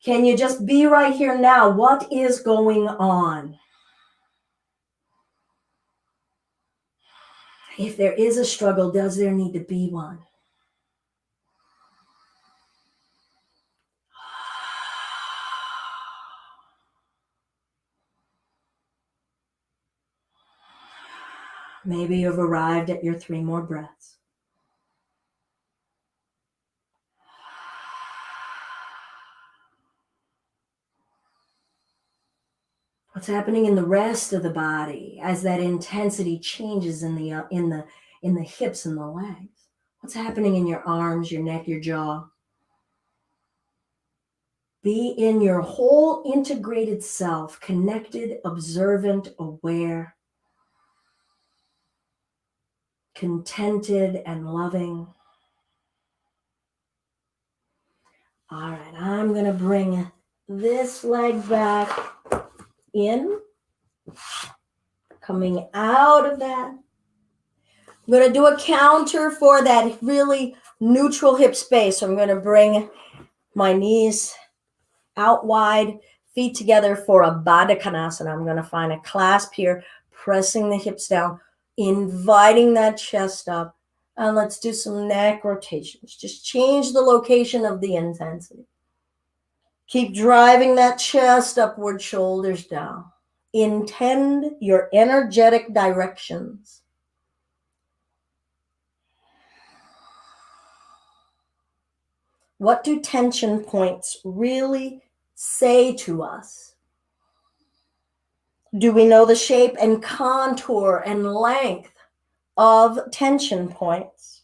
Can you just be right here now? What is going on? If there is a struggle, does there need to be one? Maybe you've arrived at your 3 more breaths. What's happening in the rest of the body as that intensity changes in the hips and the legs? What's happening in your arms, your neck, your jaw? Be in your whole integrated self, connected, observant, aware, contented, and loving. All right, I'm going to bring this leg back in, coming out of that. I'm going to do a counter for that really neutral hip space. So I'm going to bring my knees out wide, feet together for a Baddha Konasana. I'm going to find a clasp here, pressing the hips down, inviting that chest up. And let's do some neck rotations. Just change the location of the intensity. Keep driving that chest upward, shoulders down. Intend your energetic directions. What do tension points really say to us? Do we know the shape and contour and length of tension points?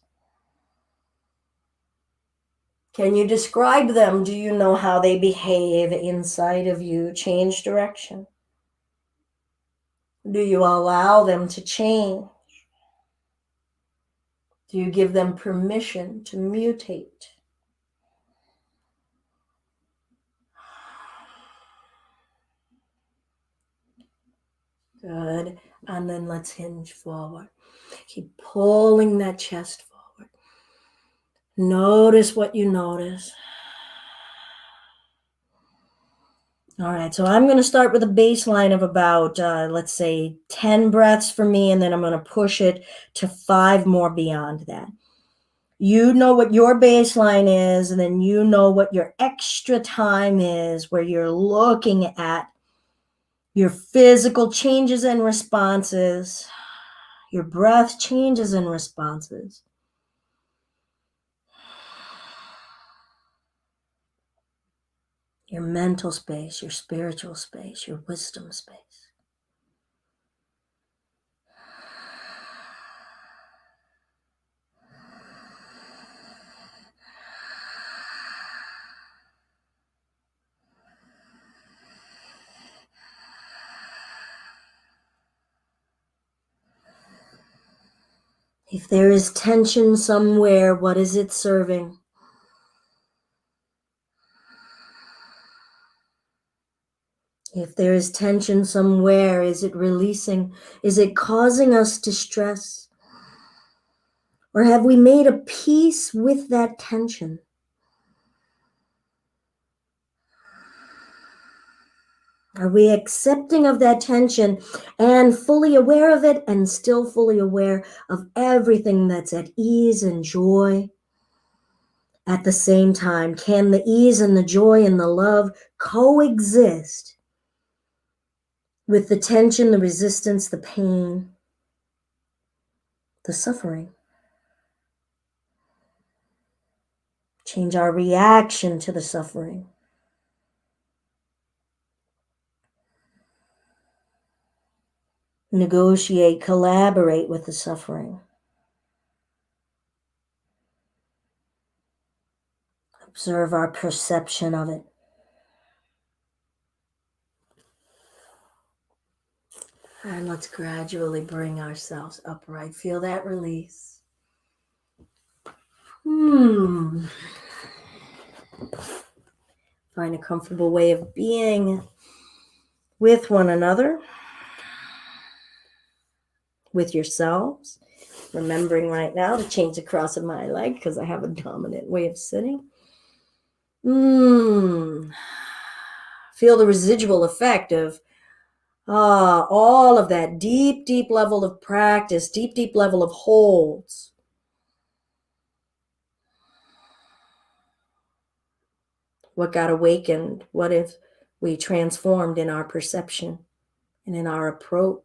Can you describe them? Do you know how they behave inside of you? Change direction. Do you allow them to change? Do you give them permission to mutate? Good. And then let's hinge forward. Keep pulling that chest forward. Notice what you notice. All right, so I'm going to start with a baseline of about, let's say, 10 breaths for me, and then I'm going to push it to 5 more beyond that. You know what your baseline is, and then you know what your extra time is, where you're looking at your physical changes and responses, your breath changes and responses. your mental space, your spiritual space, your wisdom space. If there is tension somewhere, what is it serving? If there is tension somewhere, is it releasing? Is it causing us distress? Or have we made a peace with that tension? Are we accepting of that tension and fully aware of it and still fully aware of everything that's at ease and joy? At the same time, can the ease and the joy and the love coexist with the tension, the resistance, the pain, the suffering? Change our reaction to the suffering. Negotiate, collaborate with the suffering. Observe our perception of it. And let's gradually bring ourselves upright. Feel that release. Find a comfortable way of being with one another, with yourselves. Remembering right now to change the cross of my leg because I have a dominant way of sitting. Feel the residual effect of all of that deep, deep level of practice, deep, deep level of holds. What got awakened? What if we transformed in our perception and in our approach,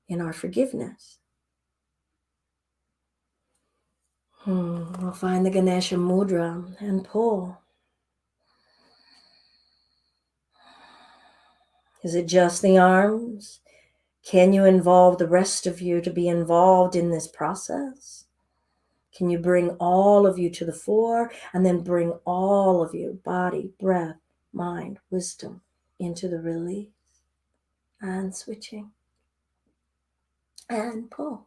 in our forgiveness? We'll find the Ganesha mudra and pull. Is it just the arms? Can you involve the rest of you to be involved in this process? Can you bring all of you to the fore and then bring all of you, body, breath, mind, wisdom, into the release? And switching. And pull.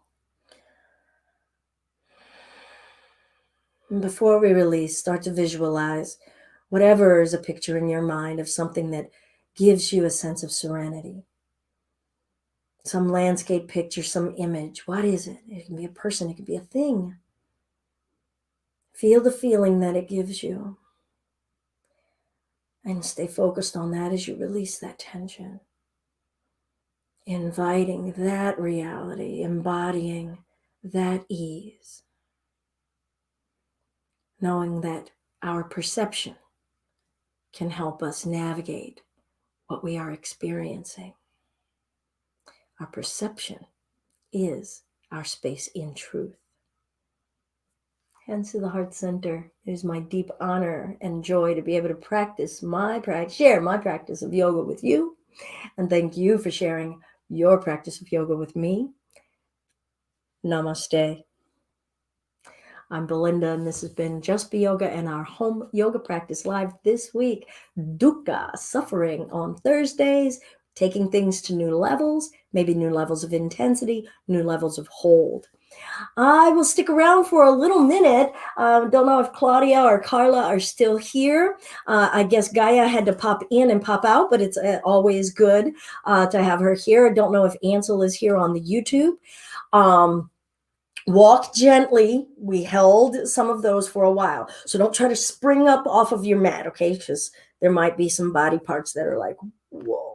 And before we release, start to visualize whatever is a picture in your mind of something that gives you a sense of serenity. Some landscape picture, some image. What is it? It can be a person, it can be a thing. Feel the feeling that it gives you. And stay focused on that as you release that tension. Inviting that reality, embodying that ease. Knowing that our perception can help us navigate what we are experiencing. Our perception is our space in truth. Hands to the heart center. It is my deep honor and joy to be able to share my practice of yoga with you. And thank you for sharing your practice of yoga with me. Namaste. I'm Belinda, and this has been Just Be Yoga and our home yoga practice live this week. Duhkha, suffering on Thursdays, taking things to new levels, maybe new levels of intensity, new levels of hold. I will stick around for a little minute. Don't know if Claudia or Carla are still here. I guess Gaia had to pop in and pop out, but it's always good to have her here. I don't know if Ansel is here on the YouTube. Walk gently. We held some of those for a while. So don't try to spring up off of your mat, okay? Because there might be some body parts that are like, whoa.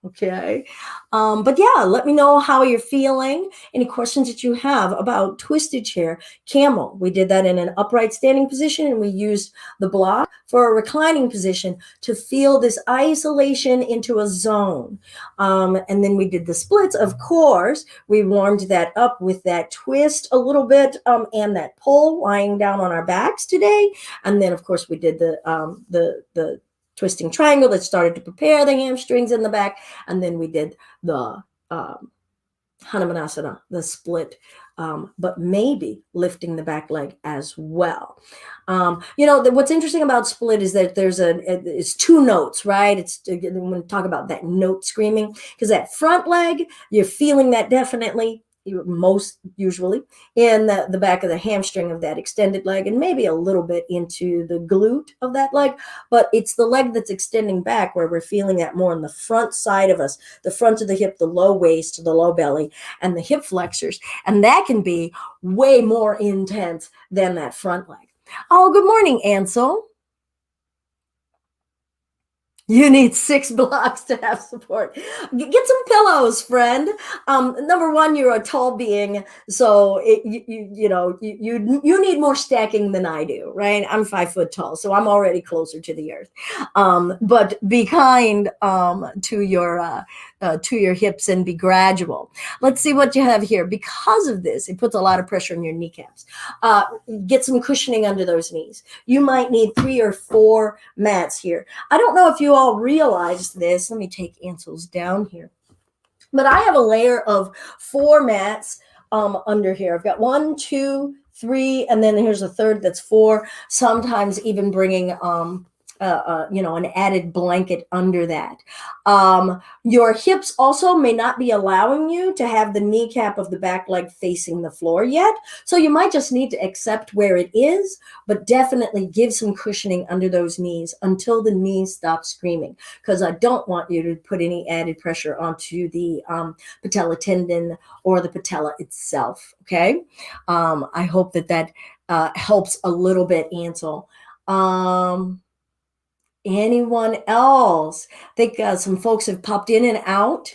Okay. But yeah, let me know how you're feeling. Any questions that you have about twisted chair, camel. We did that in an upright standing position, and we used the block for a reclining position to feel this isolation into a zone. And then we did the splits. Of course, we warmed that up with that twist a little bit and that pull lying down on our backs today. And then, of course, we did the twisting triangle that started to prepare the hamstrings in the back. And then we did the Hanumanasana, the split, but maybe lifting the back leg as well. What's interesting about split is that it's two notes, right? It's when we talk about that note screaming, because that front leg, you're feeling that definitely, most usually in the back of the hamstring of that extended leg, and maybe a little bit into the glute of that leg, but it's the leg that's extending back where we're feeling that more on the front side of us, the front of the hip, the low waist, the low belly, and the hip flexors, and that can be way more intense than that front leg. Oh, good morning, Ansel. You need 6 blocks to have support. Get some pillows, friend. Number one, you're a tall being, so you need more stacking than I do, right? I'm 5 foot tall, so I'm already closer to the earth. But be kind to your hips and be gradual. Let's see what you have here. Because of this, it puts a lot of pressure on your kneecaps. Get some cushioning under those knees. You might need 3 or 4 mats here. I don't know if you all realize this. Let me take Ansel's down here. But I have a layer of 4 mats under here. I've got 1, 2, 3, and then here's a third that's 4. Sometimes even bringing an added blanket under that. Your hips also may not be allowing you to have the kneecap of the back leg facing the floor yet. So you might just need to accept where it is, but definitely give some cushioning under those knees until the knees stop screaming, because I don't want you to put any added pressure onto the patella tendon or the patella itself. Okay. I hope that helps a little bit, Ansel. Anyone else? I think some folks have popped in and out.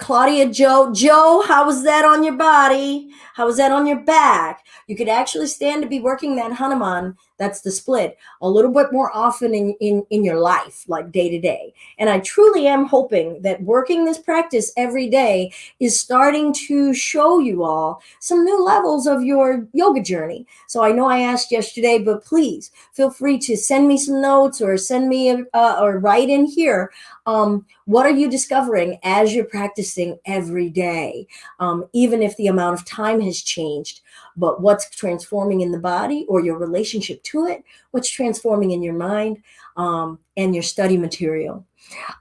Claudia, Joe, how was that on your body? How was that on your back? You could actually stand to be working that Hanuman, that's the split, a little bit more often in your life, like day to day. And I truly am hoping that working this practice every day is starting to show you all some new levels of your yoga journey. So I know I asked yesterday, but please feel free to send me some notes or send me or write in here. What are you discovering as you're practicing every day? Even if the amount of time has changed, but what's transforming in the body or your relationship to it? What's transforming in your mind and your study material?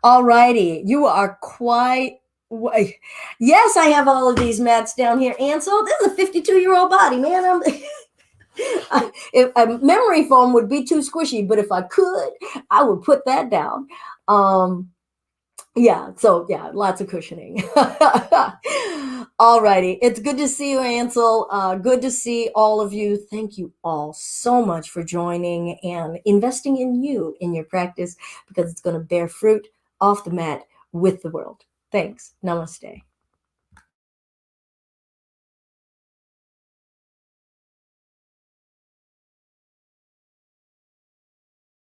All righty. You are quite... Yes, I have all of these mats down here. Ansel, this is a 52-year-old body, man. If a memory foam would be too squishy, but if I could, I would put that down. Lots of cushioning. All righty. It's good to see you, Ansel. Good to see all of you. Thank you all so much for joining and investing in you in your practice, because it's going to bear fruit off the mat with the world. Thanks. Namaste.